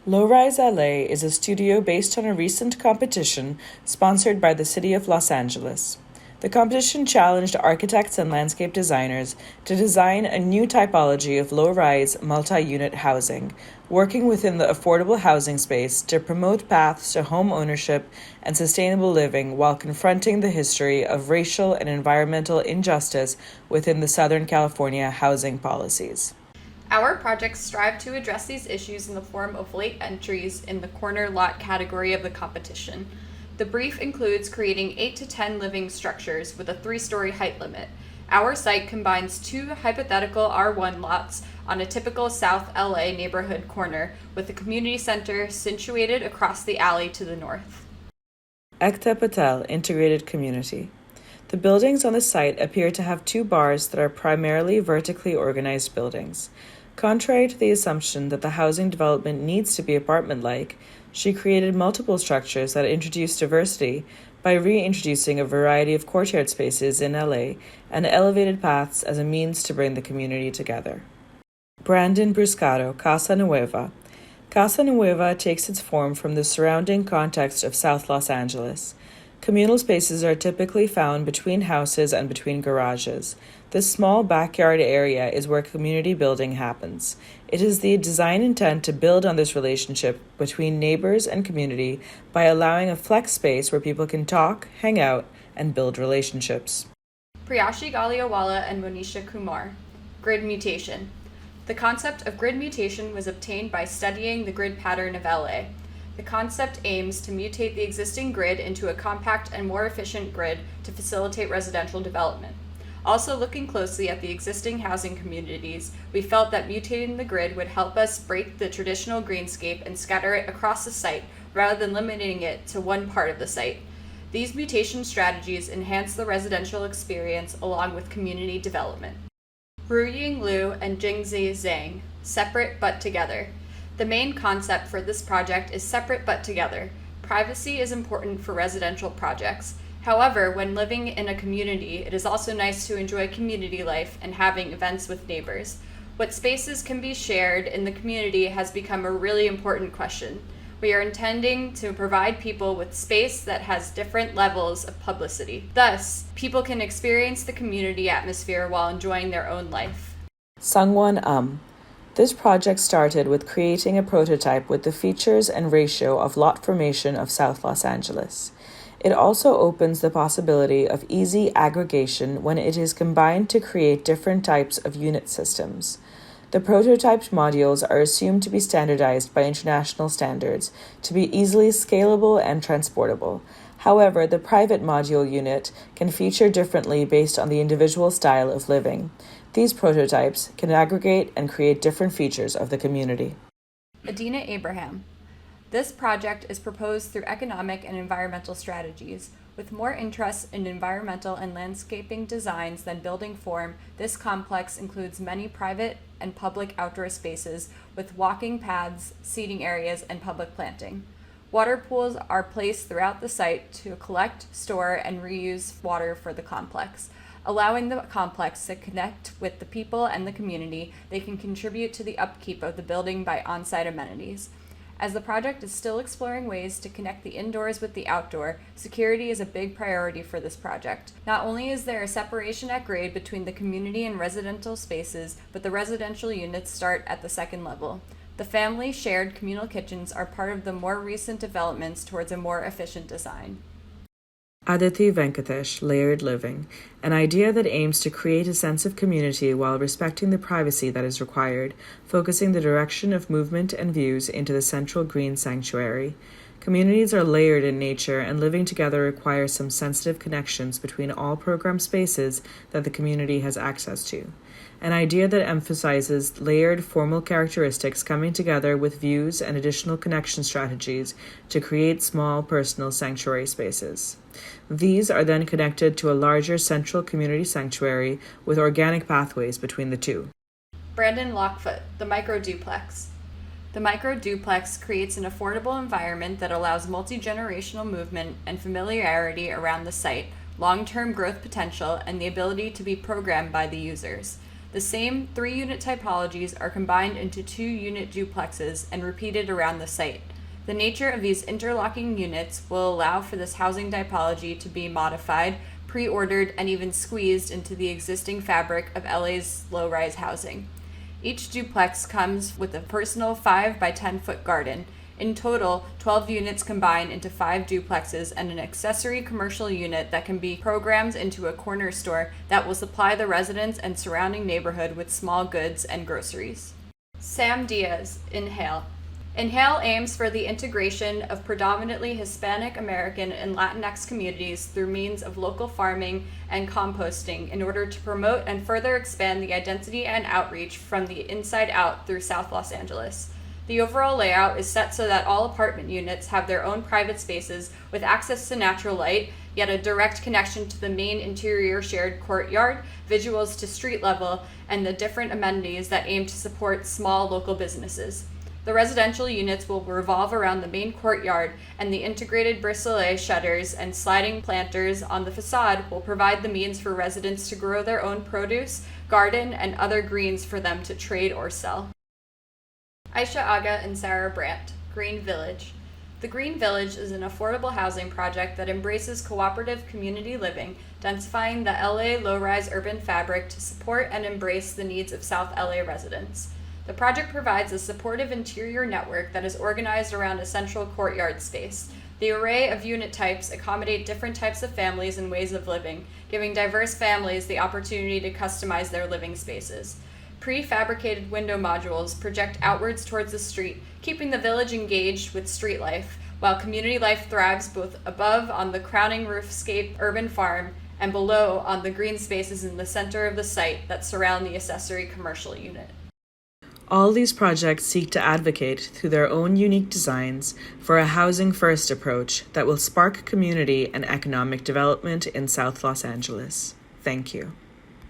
Low-Rise LA is a studio based on a recent competition sponsored by the City of Los Angeles. The competition challenged architects and landscape designers to design a new typology of low-rise, multi-unit housing, working within the affordable housing space to promote paths to home ownership and sustainable living while confronting the history of racial and environmental injustice within the Southern California housing policies. Our projects strive to address these issues in the form of late entries in the corner lot category of the competition. The brief includes creating 8 to 10 living structures with a 3-story height limit. Our site combines 2 hypothetical R1 lots on a typical South LA neighborhood corner with a community center situated across the alley to the north. Ekta Patel Integrated Community. The buildings on the site appear to have 2 bars that are primarily vertically organized buildings. Contrary to the assumption that the housing development needs to be apartment-like, she created multiple structures that introduce diversity by reintroducing a variety of courtyard spaces in LA and elevated paths as a means to bring the community together. Brandon BRUSCATO, CASA NUEVA. CASA NUEVA takes its form from the surrounding context of South Los Angeles. Communal spaces are typically found between houses and between garages. This small backyard area is where community building happens. It is the design intent to build on this relationship between neighbors and community by allowing a flex space where people can talk, hang out, and build relationships. PRIYASHI GALIAWALA and MONEESHA KUMAR. Grid mutation. The concept of grid mutation was obtained by studying the grid pattern of LA. The concept aims to mutate the existing grid into a compact and more efficient grid to facilitate residential development. Also looking closely at the existing housing communities, we felt that mutating the grid would help us break the traditional greenscape and scatter it across the site rather than limiting it to one part of the site. These mutation strategies enhance the residential experience along with community development. RUYING and JINGZHE ZHANG, separate but together. The main concept for this project is separate but together. Privacy is important for residential projects. However, when living in a community, it is also nice to enjoy community life and having events with neighbors. What spaces can be shared in the community has become a really important question. We are intending to provide people with space that has different levels of publicity. Thus, people can experience the community atmosphere while enjoying their own life. Sungwon This project started with creating a prototype with the features and ratio of lot formation of South Los Angeles. It also opens the possibility of easy aggregation when it is combined to create different types of unit systems. The prototyped modules are assumed to be standardized by international standards to be easily scalable and transportable. However, the private module unit can feature differently based on the individual style of living. These prototypes can aggregate and create different features of the community. Adina Abraham. This project is proposed through economic and environmental strategies. With more interest in environmental and landscaping designs than building form, this complex includes many private and public outdoor spaces with walking paths, seating areas, and public planting. Water pools are placed throughout the site to collect, store, and reuse water for the complex. Allowing the complex to connect with the people and the community, they can contribute to the upkeep of the building by on-site amenities. As the project is still exploring ways to connect the indoors with the outdoor, security is a big priority for this project. Not only is there a separation at grade between the community and residential spaces, but the residential units start at the second level. The family shared communal kitchens are part of the more recent developments towards a more efficient design. ADHITHI Venkatesh, Layered Living, an idea that aims to create a sense of community while respecting the privacy that is required, focusing the direction of movement and views into the central green sanctuary. Communities are layered in nature, and living together requires some sensitive connections between all program spaces that the community has access to. An idea that emphasizes layered formal characteristics coming together with views and additional connection strategies to create small personal sanctuary spaces. These are then connected to a larger central community sanctuary with organic pathways between the two. Brandon LOCKFOOT, the micro-duplex. The micro-duplex creates an affordable environment that allows multi-generational movement and familiarity around the site, long-term growth potential, and the ability to be programmed by the users. The same 3-unit typologies are combined into 2-unit duplexes and repeated around the site. The nature of these interlocking units will allow for this housing typology to be modified, pre-ordered, and even squeezed into the existing fabric of LA's low-rise housing. Each duplex comes with a personal 5 by 10 foot garden. In total, 12 units combine into 5 duplexes and an accessory commercial unit that can be programmed into a corner store that will supply the residents and surrounding neighborhood with small goods and groceries. Sam Diaz, Inhale. Inhale aims for the integration of predominantly Hispanic American and Latinx communities through means of local farming and composting in order to promote and further expand the identity and outreach from the inside out through South Los Angeles. The overall layout is set so that all apartment units have their own private spaces with access to natural light, yet a direct connection to the main interior shared courtyard, visuals to street level, and the different amenities that aim to support small local businesses. The residential units will revolve around the main courtyard, and the integrated bristle shutters and sliding planters on the facade will provide the means for residents to grow their own produce, garden, and other greens for them to trade or sell. Aisha Aga and Sarah Brandt, Green Village. The Green Village is an affordable housing project that embraces cooperative community living, densifying the LA low-rise urban fabric to support and embrace the needs of South LA residents. The project provides a supportive interior network that is organized around a central courtyard space. The array of unit types accommodate different types of families and ways of living, giving diverse families the opportunity to customize their living spaces. Prefabricated window modules project outwards towards the street, keeping the village engaged with street life, while community life thrives both above on the crowning roofscape urban farm and below on the green spaces in the center of the site that surround the accessory commercial unit. All these projects seek to advocate through their own unique designs for a housing-first approach that will spark community and economic development in South Los Angeles. Thank you.